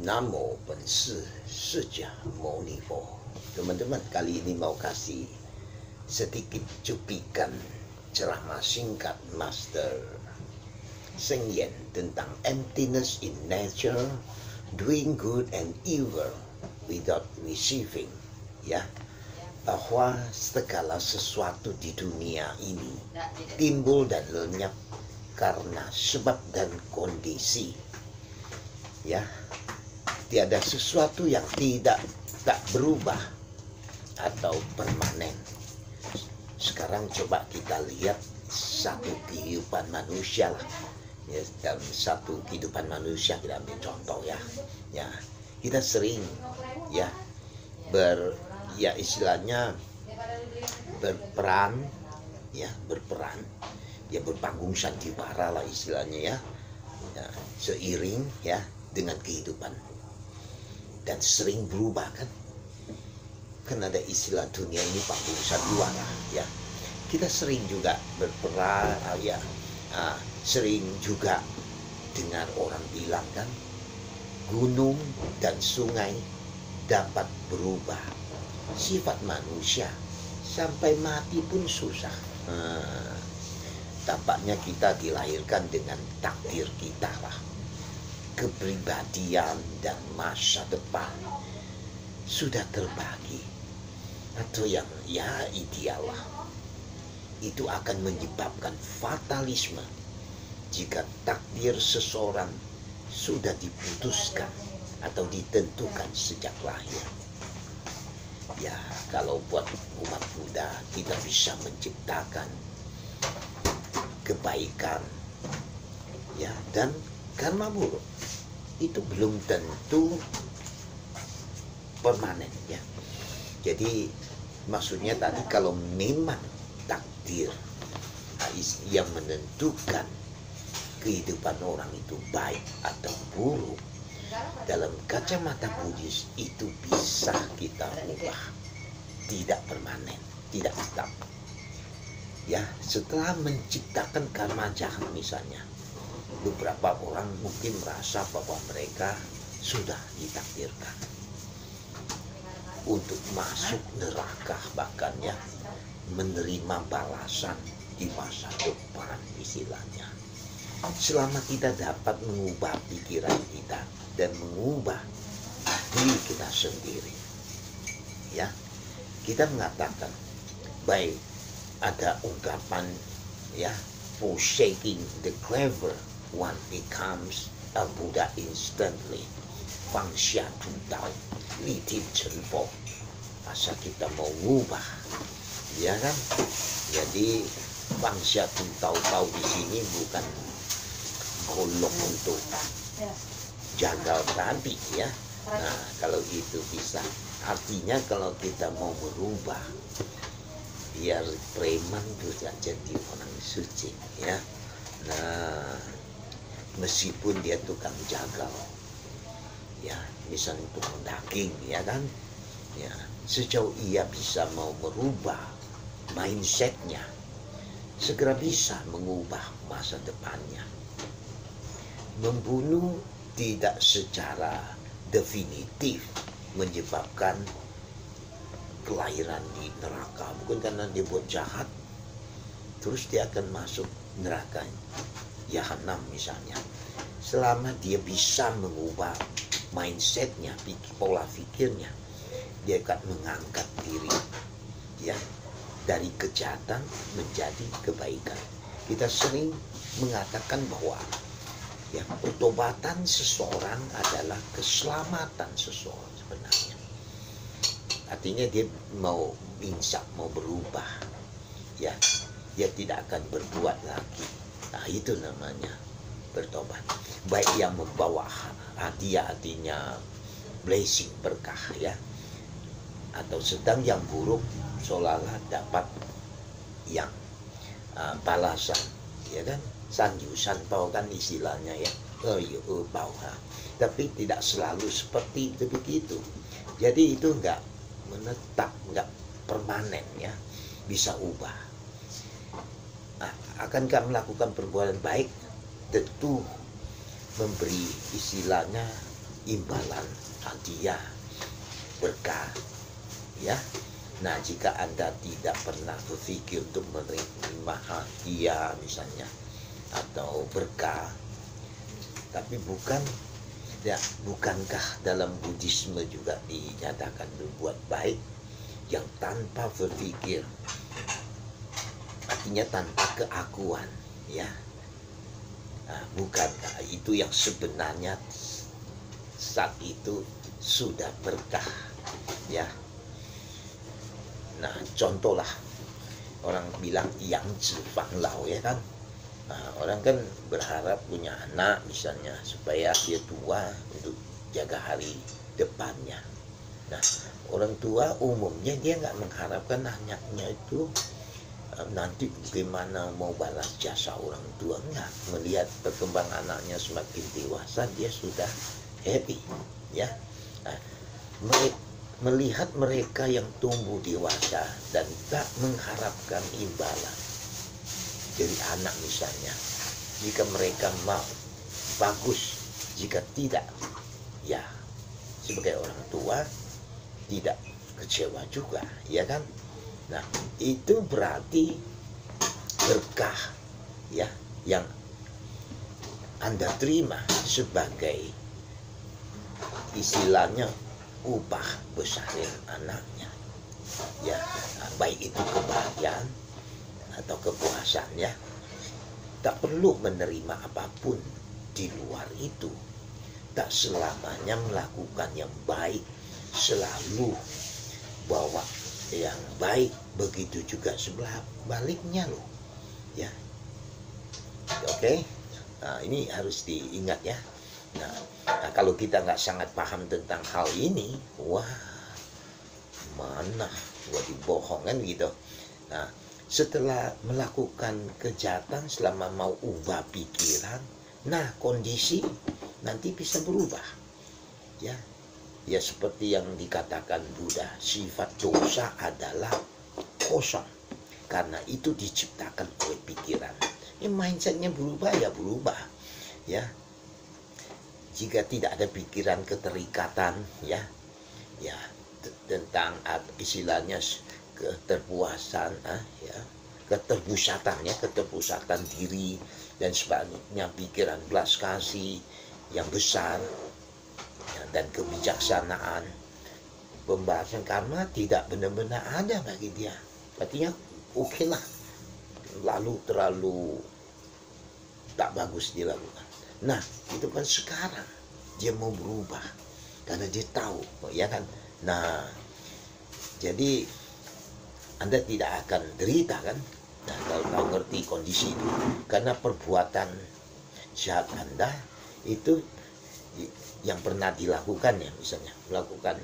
Namo Pensi Sejah Monifo. Teman-teman, kali ini mau kasih sedikit cuplikan ceramah singkat Master Sheng Yen tentang emptiness in nature, doing good and evil without receiving. Ya, bahwa segala sesuatu di dunia ini timbul dan lenyap karena sebab dan kondisi. Ya, tiada sesuatu yang tak berubah atau permanen. Sekarang coba kita lihat satu kehidupan manusia lah. Ya, dalam satu kehidupan manusia kita ambil contoh ya. Ya, kita sering ya istilahnya berperan, berpanggung sandiwara lah istilahnya ya, seiring ya dengan kehidupan, dan sering berubah kan ada istilah dunia ini panggung sandiwara ya. Kita sering juga berperan ya, sering juga dengar orang bilang kan, gunung dan sungai dapat berubah, sifat manusia sampai mati pun susah. Tampaknya kita dilahirkan dengan takdir kita lah. Kepribadian dan masa depan sudah terbagi, atau yang ya ideal lah. Itu akan menyebabkan fatalisme jika takdir seseorang sudah diputuskan atau ditentukan sejak lahir. Ya, kalau buat umat Buddha kita bisa menciptakan kebaikan ya, dan karma buruk itu belum tentu permanen ya. Jadi maksudnya tadi, kalau memang takdir yang menentukan kehidupan orang itu baik atau buruk, dalam kacamata Buddhis itu bisa kita ubah, tidak permanen, tidak tetap. Ya, setelah menciptakan karma jahat misalnya, beberapa orang mungkin merasa bahwa mereka sudah ditakdirkan untuk masuk neraka, bahkan ya menerima balasan di masa depan istilahnya. Selama kita dapat mengubah pikiran kita dan mengubah diri kita sendiri, ya, kita mengatakan baik. Ada ungkapan ya, forsaking the clever one becomes a Buddha instantly. Fangxia tu tao, li tin chen po. Asal kita mau ngubah, ya kan? Jadi fangxia tu tao di sini bukan golok untuk jagal tadi ya. Nah, kalau itu bisa, artinya kalau kita mau berubah, biar preman juga jadi orang suci ya. Nah, meskipun dia tukang jagal ya, misalnya tukang daging ya kan ya, sejauh ia bisa mau merubah mindsetnya, segera bisa mengubah masa depannya. Membunuh tidak secara definitif menyebabkan kelahiran di neraka, bukan karena dia buat jahat terus dia akan masuk neraka Jahanam misalnya. Selama dia bisa mengubah mindsetnya, pola pikirnya, dia akan mengangkat diri ya dari kejahatan menjadi kebaikan. Kita sering mengatakan bahwa ya, pertobatan seseorang adalah keselamatan seseorang sebenarnya. Artinya dia mau insaf, mau berubah ya, dia tidak akan berbuat lagi. Nah, itu namanya bertobat. Baik yang membawa hadiah, artinya blessing, berkah ya, atau sedang yang buruk seolah-olah dapat yang balasan ya kan, sanjusan pau kan istilahnya ya, pau. Tapi tidak selalu seperti itu begitu. Jadi itu enggak menetap, enggak permanen ya, bisa ubah. Nah, akankah melakukan perbuatan baik? Tentu memberi istilahnya imbalan hadiah berkah, ya. Nah, jika Anda tidak pernah berpikir untuk menerima hadiah misalnya atau berkah, tapi bukankah dalam Buddhisme juga dinyatakan berbuat baik yang tanpa berpikir, artinya tanpa keakuan, ya. Nah, bukankah itu yang sebenarnya saat itu sudah berkah, ya. Nah, contohlah orang bilang yang Fang Lao, ya kan. Nah, orang kan berharap punya anak misalnya supaya dia tua untuk jaga hari depannya. Nah, orang tua umumnya dia nggak mengharapkan anaknya itu nanti bagaimana mau balas jasa orang tua. Enggak, melihat perkembangan anaknya semakin dewasa dia sudah happy, ya. Nah, melihat mereka yang tumbuh dewasa dan tak mengharapkan imbalan dari anak misalnya, jika mereka mau bagus, jika tidak, ya sebagai orang tua tidak kecewa juga, ya kan. Nah, itu berarti berkah, ya, yang Anda terima sebagai istilahnya upah besarin anaknya, ya. Nah, baik itu kebahagiaan atau kepuasan, ya. Tak perlu menerima apapun di luar itu. Tak selamanya melakukan yang baik selalu bawa yang baik, begitu juga sebelah baliknya loh, ya. Oke. Nah, ini harus diingat, ya. Nah, kalau kita nggak sangat paham tentang hal ini, wah, mana gua dibohong kan gitu. Nah, setelah melakukan kejahatan, selama mau ubah pikiran, nah kondisi nanti bisa berubah, ya. Ya seperti yang dikatakan Buddha, sifat dosa adalah kosong, karena itu diciptakan oleh pikiran. Mindsetnya berubah, ya berubah, ya. Jika tidak ada pikiran keterikatan, ya tentang istilahnya keterpuasan, ya, keterpusatan diri dan sebagainya, pikiran belas kasih yang besar, ya, dan kebijaksanaan, pembahasan karma tidak benar-benar ada bagi dia. Artinya oke lah, lalu terlalu tak bagus dilakukan. Nah, itu kan sekarang dia mau berubah karena dia tahu, ya kan. Nah, jadi Anda tidak akan derita kan. Nah, kalau tahu ngerti kondisi itu, karena perbuatan jahat Anda itu yang pernah dilakukan, ya, misalnya melakukan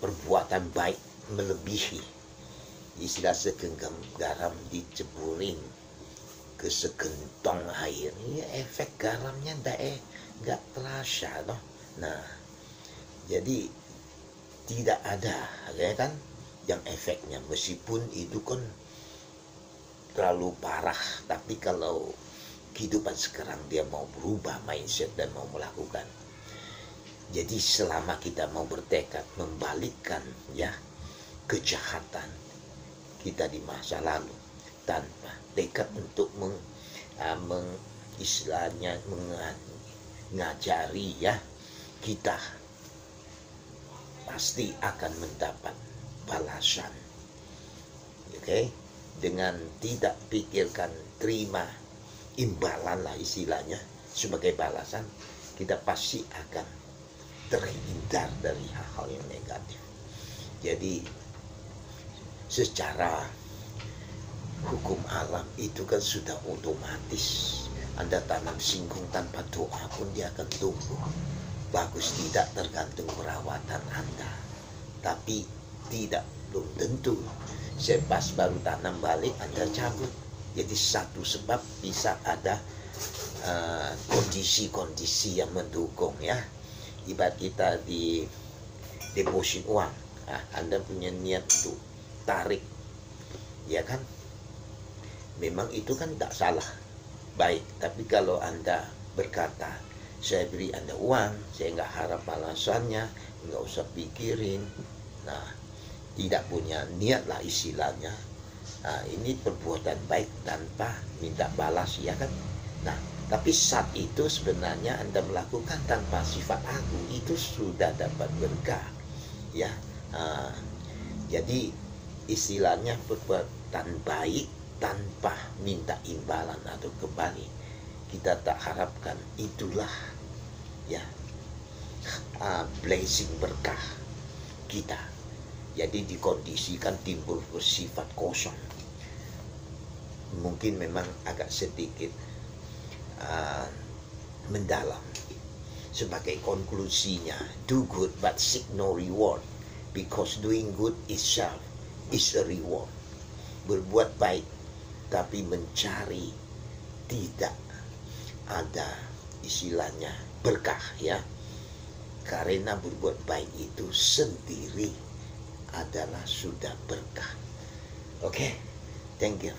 perbuatan baik melebihi, istilah segenggam garam diceburin ke segentong air, ini efek garamnya nggak terasa, toh. Nah, jadi tidak ada, ya kan, yang efeknya, meskipun itu kan terlalu parah. Tapi kalau kehidupan sekarang dia mau berubah mindset dan mau melakukan, jadi selama kita mau bertekad membalikkan, ya, kejahatan kita di masa lalu, tanpa tekad untuk istilahnya mengajari, ya, kita pasti akan mendapat balasan, oke. Dengan tidak pikirkan, terima imbalan lah istilahnya sebagai balasan, kita pasti akan terhindar dari hal-hal yang negatif. Jadi secara hukum alam itu kan sudah otomatis. Anda tanam singkong tanpa doa pun dia akan tumbuh. Bagus tidak tergantung perawatan Anda. Tapi belum tentu pas baru tanam balik Anda cabut. Jadi satu sebab bisa ada kondisi-kondisi yang mendukung, ya. Ibarat kita di deposit uang, Anda punya niat untuk tarik, ya kan. Memang itu kan tak salah, baik. Tapi kalau Anda berkata, saya beri Anda uang, saya nggak harap balasannya, nggak usah pikirin. Nah, tidak punya niat lah istilahnya. Nah, ini perbuatan baik tanpa minta balas, ya kan? Nah, tapi saat itu sebenarnya Anda melakukan tanpa sifat agung, itu sudah dapat berkah, ya. Jadi istilahnya perbuatan baik tanpa minta imbalan atau kembali, kita tak harapkan, itulah ya blessing berkah kita. Jadi dikondisikan timbul bersifat kosong. Mungkin memang agak sedikit mendalam. Sebagai konklusinya, do good but seek no reward, because doing good itself is a reward. Berbuat baik tapi mencari tidak ada istilahnya berkah, ya. Karena berbuat baik itu sendiri adalah sudah berkah. Oke, thank you.